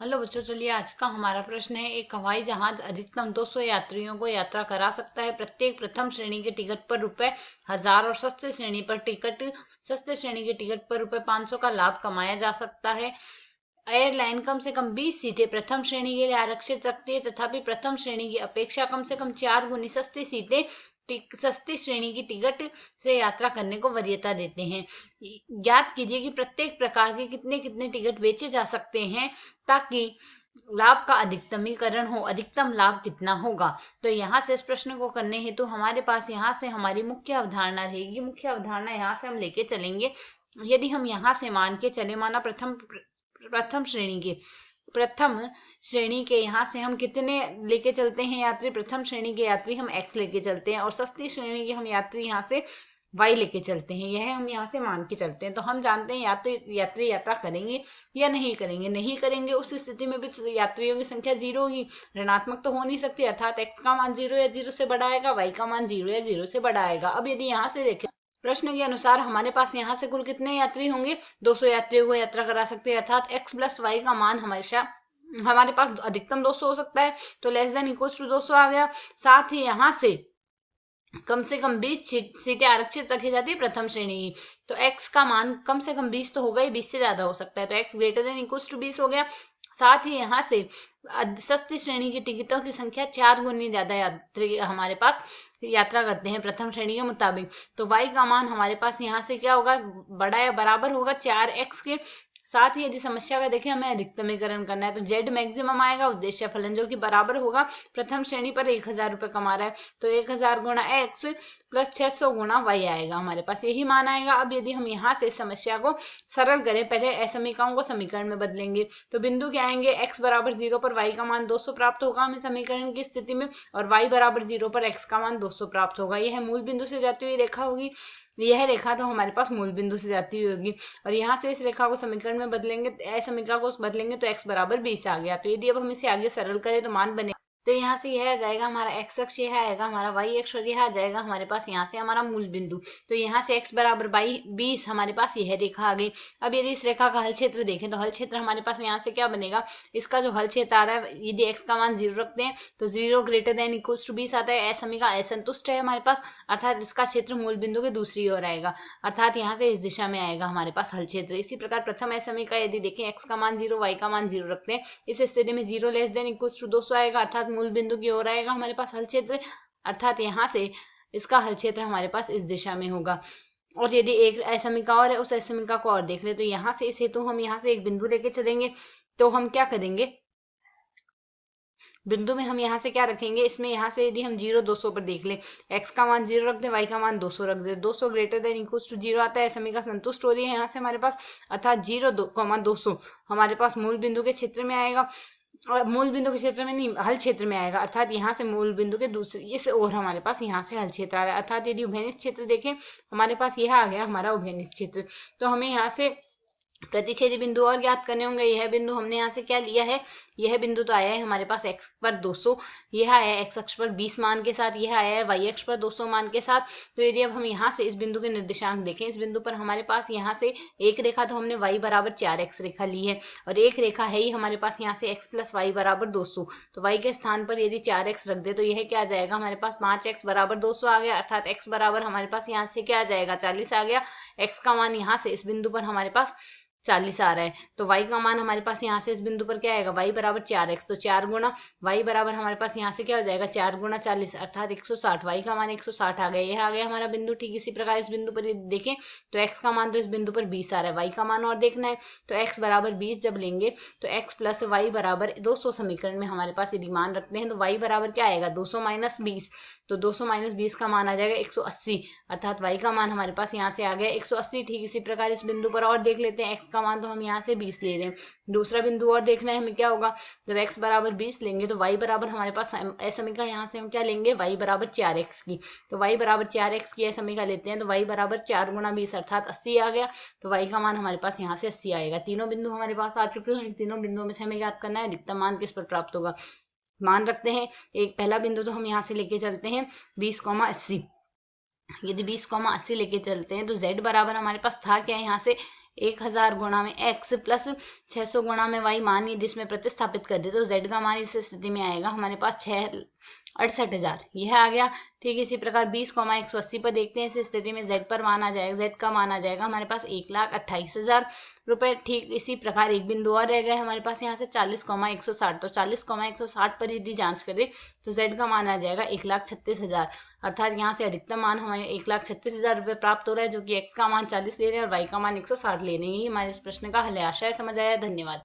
Hello बच्चों, चलिए आज का हमारा प्रश्न है। एक हवाई जहाज अधिकतम 200 यात्रियों को यात्रा करा सकता है। प्रत्येक प्रथम श्रेणी के टिकट पर रुपए 1000 और सस्ते श्रेणी के टिकट पर रुपए 500 का लाभ कमाया जा सकता है। एयरलाइन कम से कम 20 सीटें प्रथम श्रेणी के लिए आरक्षित रखती है, तथापि प्रथम श्रेणी की अपेक्षा कम से कम 4 गुनी सस्ती श्रेणी की टिकट से यात्रा करने को वरीयता देते हैं। ज्ञात कीजिए कि प्रत्येक प्रकार के कितने कितने टिकट बेचे जा सकते हैं ताकि लाभ का अधिकतमीकरण हो। अधिकतम लाभ कितना होगा? तो यहाँ से इस प्रश्न को करने हेतु हमारे पास यहाँ से हमारी मुख्य अवधारणा रहेगी। मुख्य अवधारणा यहाँ से हम लेके चलेंगे। यदि हम यहाँ से मान के चले, माना प्रथम श्रेणी के यहाँ से हम कितने लेके चलते हैं यात्री, प्रथम श्रेणी के यात्री हम x लेके चलते हैं और सस्ती श्रेणी के हम यात्री यहाँ से y लेके चलते हैं। यह हम यहाँ से मान के चलते हैं। तो हम जानते हैं या तो यात्री यात्रा करेंगे या नहीं करेंगे। नहीं करेंगे उस स्थिति में भी यात्रियों की संख्या 0 होगी, ऋणात्मक तो हो नहीं सकती, अर्थात x का मान 0 या 0 से बड़ा आएगा, y का मान 0 या 0 से बड़ा आएगा। अब यदि यहाँ से देखें, प्रश्न के अनुसार हमारे पास यहाँ से कुल कितने यात्री होंगे? 200 यात्रियों को यात्रा करा सकते हैं, अर्थात x प्लस वाई का मान हमेशा हमारे पास अधिकतम 200 हो सकता है, तो लेस देन इक्वल टू 200 आ गया। साथ ही यहाँ से कम से कम 20 सीटें आरक्षित रखी जाती है प्रथम श्रेणी की, तो x का मान कम से कम 20 तो होगा ही, 20 से ज्यादा हो सकता है, तो x greater than equal to 20 हो गया। साथ ही यहाँ से सस्ती श्रेणी की टिकटों की संख्या 4 गुनी ज्यादा यात्री हमारे पास यात्रा करते हैं प्रथम श्रेणी के मुताबिक, तो y का मान हमारे पास यहाँ से क्या होगा? बड़ा या बराबर होगा 4x के। साथ ही यदि समस्या का देखें, हमें अधिकतमीकरण करना है, तो z मैक्सिमम आएगा, उद्देश्य फलन जो कि बराबर होगा, प्रथम श्रेणी पर 1000 रुपए कमा रहा है, तो 1000 गुणा x प्लस 600 गुणा y आएगा, हमारे पास यही मान आएगा। अब यदि हम यहाँ से समस्या को सरल करें, पहले असमीकाओं को समीकरण में बदलेंगे, तो बिंदु क्या आएंगे? x बराबर 0 पर y का मान 200 प्राप्त होगा हमें समीकरण की स्थिति में, और y बराबर 0 पर x का मान 200 प्राप्त होगा। यह मूल बिंदु से जाती हुई रेखा होगी। यह रेखा तो हमारे पास मूल बिंदु से जाती हुई होगी, और यहाँ से इस रेखा को समीकरण में बदलेंगे, समीकरण को बदलेंगे तो x बराबर 20 आ गया। तो यदि अब हम इसे आगे सरल करें तो मान बने, तो यहाँ से यह आ जाएगा हमारा x अक्ष, यह आएगा हमारा y अक्ष, और यह आ जाएगा हमारे पास यहाँ से हमारा मूल बिंदु। तो यहाँ से x बराबर 20 हमारे पास यह रेखा आ गई। अब यदि इस रेखा का हल क्षेत्र देखें, तो हल क्षेत्र हमारे पास यहाँ से क्या बनेगा? इसका जो हल क्षेत्र आ रहा है, यदि x का मान 0 रखते हैं तो 0 ग्रेटर देन इक्वल टू 20 आता है। समीकरण असंतुष्ट है हमारे पास, अर्थात इसका क्षेत्र मूल बिंदु के दूसरी ओर आएगा, अर्थात यहाँ से इस दिशा में आएगा हमारे पास हल क्षेत्र। इसी प्रकार प्रथम समीकरण यदि देखें, x का मान 0 y का मान 0 रखते हैं, इस स्थिति में 0 लेस देन इक्वल टू 200 आएगा, अर्थात मूल बिंदु की ओर आएगा हमारे पास हल क्षेत्र, अर्थात यहाँ से इसका हल क्षेत्र हमारे पास इस दिशा में होगा। और यदि एक असमीका और है, उस असमीका को और देख ले, तो यहाँ से इस हेतु हम यहाँ से एक बिंदु लेके चलेंगे, तो हम क्या करेंगे? बिंदु में हम यहाँ से क्या रखेंगे? इसमें यहाँ से यदि हम 0 200 पर देख ले, x का मान 0 रख दे, y का मान 200 रख दे, 200 ग्रेटर देन इक्वल टू 0 आता है, समीकरण संतुष्ट हो रही है यहाँ से हमारे पास, अर्थात 200 हमारे पास मूल बिंदु के क्षेत्र में आएगा, और मूल बिंदु के क्षेत्र में नहीं, हल क्षेत्र में आएगा, अर्थात यहाँ से मूल बिंदु के दूसरे इस ओर हमारे पास यहाँ से हल क्षेत्र आ रहा है, अर्थात यदि उभयनिष्ठ क्षेत्र देखें, हमारे पास यह आ गया हमारा उभयनिष्ठ क्षेत्र। तो हमें यहाँ से प्रतिच्छेदी बिंदु और ज्ञात करने होंगे। यह बिंदु हमने यहाँ से क्या लिया है? यह बिंदु तो आया है हमारे पास x पर 200, यह आया है x अक्ष पर 20 मान के साथ, यह आया है y अक्ष पर 200 मान के साथ। तो यदि अब हम यहाँ से इस बिंदु के निर्देशांक देखें, इस बिंदु पर हमारे पास यहाँ से एक रेखा तो हमने y बराबर 4x रेखा ली है, और एक रेखा है ही हमारे पास यहाँ से x प्लस वाई बराबर 200, तो y के स्थान पर यदि 4x रख दे तो यह क्या आ जाएगा? हमारे पास 5x बराबर 200 आ गया, अर्थात x बराबर हमारे पास यहाँ से क्या आ जाएगा? 40 आ गया। x का मान यहाँ से इस बिंदु पर हमारे पास 40 आ रहा है, तो y का मान हमारे पास यहाँ से इस बिंदु पर क्या आएगा? y बराबर 4x, तो 4 गुना y बराबर हमारे पास यहाँ से क्या हो जाएगा? 4 गुना 40 अर्थात 160, y का मान 160 आ गया, यह आ गया हमारा बिंदु। ठीक इसी प्रकार इस बिंदु पर देखें तो x का मान तो इस बिंदु पर 20 आ रहा है, y का मान और देखना है, तो x बराबर 20 जब लेंगे तो x प्लस वाई बराबर 200 समीकरण में हमारे पास यदि मान रखते हैं, तो y बराबर क्या आएगा? 200 माइनस 20, तो 200 माइनस 20 का मान आ जाएगा 180, अर्थात y का मान हमारे पास यहाँ से आ गया 180। ठीक इसी प्रकार इस बिंदु पर और देख लेते हैं, x का मान तो हम यहाँ से 20 ले रहे हैं, दूसरा बिंदु और देखना है हमें क्या होगा? जब x बराबर 20 लेंगे तो y बराबर हमारे पास समीकरण यहाँ से हम क्या लेंगे? y बराबर 4x की, तो y बराबर 4x की समीकरण लेते हैं, तो y बराबर 4 गुना 20 अर्थात 80 आ गया, तो y का मान हमारे पास यहाँ से 80 आएगा। तीनों बिंदु हमारे पास आ चुके हैं, तीनों बिंदुओं में से हमें याद करना है अधिकतम मान किस पर प्राप्त होगा। मान रखते हैं, एक पहला बिंदु तो हम यहाँ से लेके चलते हैं 20,80, यदि 20,80 लेके चलते हैं तो z बराबर हमारे पास था क्या? यहाँ से 1000 गुणा में x प्लस 600 गुणा में y मानिए जिसमें प्रतिस्थापित कर दे तो z का मान इस स्थिति में आएगा हमारे पास 68,000 यह आ गया। ठीक इसी प्रकार 20,180 पर देखते हैं, इस स्थिति में z पर मान आ जाएगा, z का मान आ जाएगा हमारे पास 1,28,000 रुपए। ठीक इसी प्रकार एक बिंदु और रह गए हमारे पास यहाँ से 40,160, तो 40,160 पर यदि जांच करें तो z का मान आ जाएगा 1,36,000, अर्थात यहाँ से अधिकतम मान हमें 1,36,000 रुपये प्राप्त हो रहा है, जो कि x का मान 40 ले रहे हैं और y का मान 160 ले रहे हैं। यही हमारे इस प्रश्न का हल है। आशा है समझ आया। धन्यवाद।